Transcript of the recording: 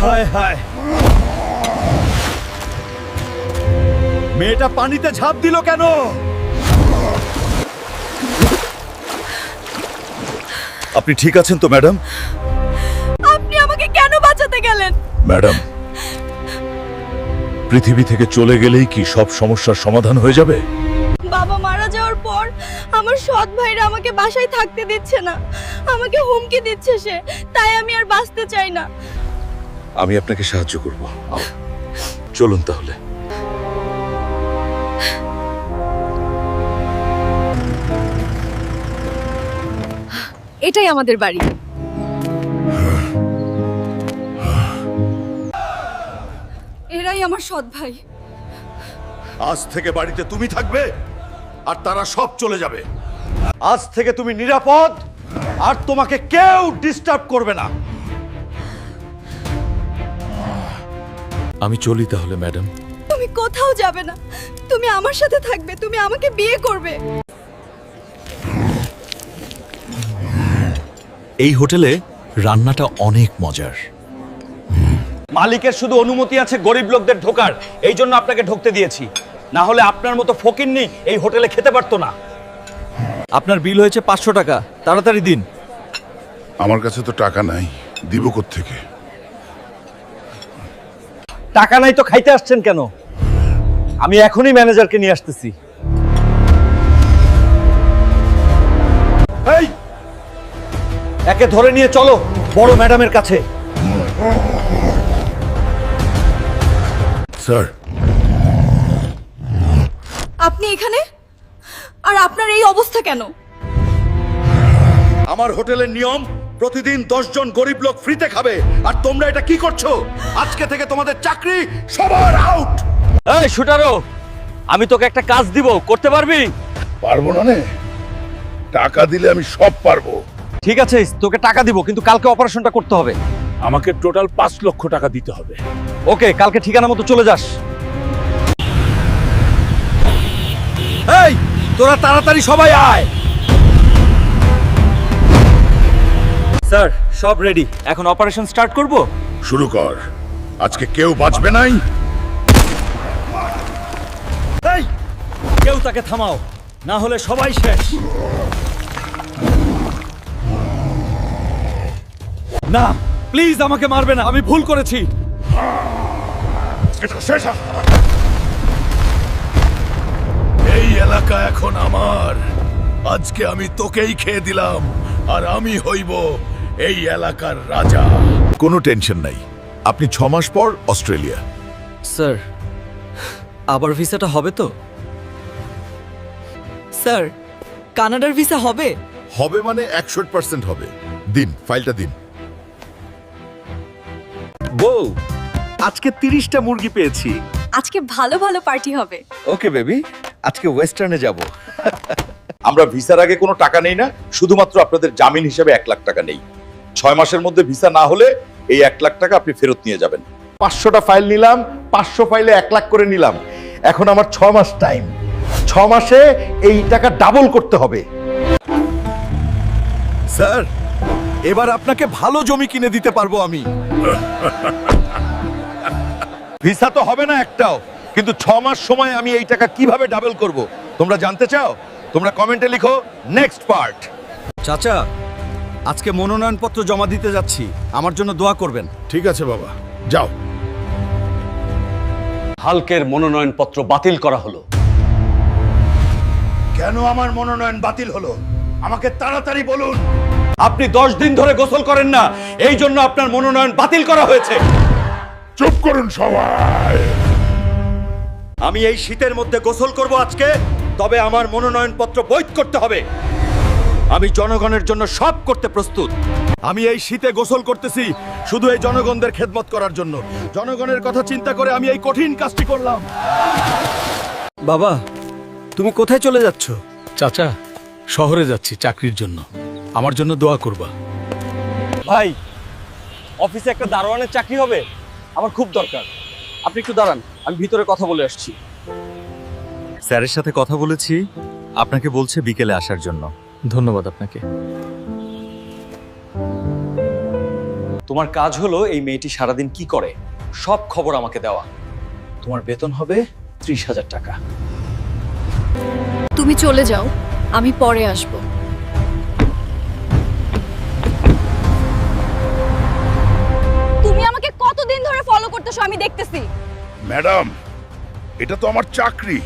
হায় হায়, মেয়েটা পানিতে ঝাঁপ দিল কেন? আপনি ঠিক আছেন তো ম্যাডাম? আপনি আমাকে কেন বাঁচাতে গেলেন? ম্যাডাম, পৃথিবী থেকে চলে গেলেই কি সব সমস্যার সমাধান হয়ে যাবে? বাবা মারা যাওয়ার পর আমার সৎ ভাইরা আমাকে বাসায় থাকতে দিচ্ছে না, আমাকে হুমকি দিচ্ছে সে, তাই আমি আর বাঁচতে চাই না। আমি আপনাকে সাহায্য করব, চলুন তাহলে। এটাই আমাদের বাড়ি। এরাই আমার সৎ ভাই। আজ থেকে বাড়িতে তুমি থাকবে আর তারা সব চলে যাবে। আজ থেকে তুমি নিরাপদ আর তোমাকে কেউ ডিস্টার্ব করবে না। আমি চলি তাহলে ম্যাডাম। তুমি কোথাও যাবে না, তুমি আমার সাথে থাকবে, তুমি আমাকে বিয়ে করবে। এই হোটেলে রান্নাটা অনেক মজার। মালিকের শুধু অনুমতি আছে গরিব লোকদের ঢোকার, এই জন্য আপনাকে ঢুকতে দিয়েছি। না হলে আপনার মতো ফকিন্নি এই হোটেলে খেতে পারতো না। আপনার বিল হয়েছে 500 টাকা, তাড়াতাড়ি দিন। আমার কাছে তো টাকা নাই, দিব কোত্থেকে? টাকা নাই তো খাইতে আসছেন কেন? আমি এখনই ম্যানেজারকে নিয়ে আসতেছি। এই, একে ধরে নিয়ে চলো বড় ম্যাডামের কাছে। স্যার, আপনি এখানে? আর আপনার এই অবস্থা কেন? আমার হোটেলের নিয়ম, প্রতিদিন 10 জন গরিব লোক ফ্রিতে খাবে, আর তোমরা এটা কি করছো? আজকে থেকে তোমাদের চাকরি সবার আউট। এই শুটারো, আমি তোকে একটা কাজ দিব, করতে পারবি? পারবো না নে, টাকা দিলে আমি সব পারবো। ঠিক আছে, তোকে টাকা দিব, কিন্তু কালকে অপারেশনটা করতে হবে। আমাকে টোটাল 5 লক্ষ টাকা দিতে হবে। ওকে, কালকে ঠিকানা মতো চলে যাস। এই, তোরা তাড়াতাড়ি সবাই আয়। স্যার, সব রেডি, এখন অপারেশন স্টার্ট করব। শুরু কর, আজকে কেউ বাঁচবে নাই। এই, কেউ তাকে থামাও, না হলে সবাই শেষ। না, প্লিজ আমাকে মারবে না, আমি ভুল করেছি। এটা শেষ। এই এলাকা এখন আমার। আজকে আমি তোকেই খেয়ে দিলাম, আর আমি হইব এই এলাকার রাজা। কোনো টেনশন নাই, আপনি 6 মাস পর অস্ট্রেলিয়া। স্যার, আবার ভিসাটা হবে তো? স্যার, কানাডার ভিসা হবে? হবে মানে 100% হবে। দিন, ফাইলটা দিন। বউ, আজকে 30টা মুরগি পেয়েছি। আজকে ভালো ভালো পার্টি হবে। ওকে বেবি, আজকে ওয়েস্টার্নে যাব। আমরা ভিসার আগে কোনো টাকা নেই না, শুধুমাত্র আপনাদের জামিন হিসেবে 1 লাখ টাকা নেই। 6 মাসের মধ্যে ভিসা না হলে এই 1 লাখ টাকা আপনি ফেরত নিয়ে যাবেন। 500টা ফাইল নিলাম, 500 ফাইলে 1 লাখ করে নিলাম। এখন আমার 6 মাস টাইম। 6 মাসে এই টাকা ডাবল করতে হবে। স্যার, এবার আপনাকে ভালো জমি কিনে দিতে পারবো আমি। ভিসা তো হবে না একটাও, কিন্তু 6 মাস সময় আমি এই টাকা কিভাবে ডাবল করব তোমরা জানতে চাও? তোমরা কমেন্টে লিখো নেক্সট পার্ট। চাচা, আজকে মনোনয়নপত্র জমা দিতে যাচ্ছি, আমার জন্য দোয়া করবেন। ঠিক আছে বাবা, যাও। হালকের মনোনয়নপত্র বাতিল করা হলো। কেন আমার মনোনয়ন বাতিল হলো? আমাকে তাড়াতাড়ি বলুন। আপনি 10 দিন ধরে গোসল করেন না, এই জন্য আপনার মনোনয়ন বাতিল করা হয়েছে। চুপ করুন সবাই। আমি এই শীতের মধ্যে গোসল করব আজকে, তবে আমার মনোনয়নপত্র বৈধ করতে হবে। আমি জনগণের জন্য সব করতে প্রস্তুত। আমি এই শীতে গোসল করতেছি শুধু এই জনগণদের খেদমত করার জন্য। জনগণের কথা চিন্তা করে আমি এই কঠিন কাজটি করলাম। বাবা, তুমি কোথায় চলে যাচ্ছ? চাচা, শহরে যাচ্ছি চাকরির জন্য, আমার জন্য দোয়া করবা। ভাই, অফিসে একটা দারোয়ানের চাকরি হবে, আমার খুব দরকার। আপনি একটু দাঁড়ান, আমি ভিতরে কথা বলে আসছি। স্যারের সাথে কথা বলেছি, আপনাকে বলছে বিকেলে আসার জন্য। ধন্যবাদ আপনাকে। তোমার কাজ হলো এই মেয়েটি সারাদিন কি করে সব খবর আমাকে দেওয়া। তোমার বেতন হবে 30,000 টাকা। তুমি চলে যাও, আমি পরে আসব। তুমি আমাকে কতদিন ধরে ফলো করতেছো আমি দেখতেছি। ম্যাডাম, এটা তো আমার চাকরি।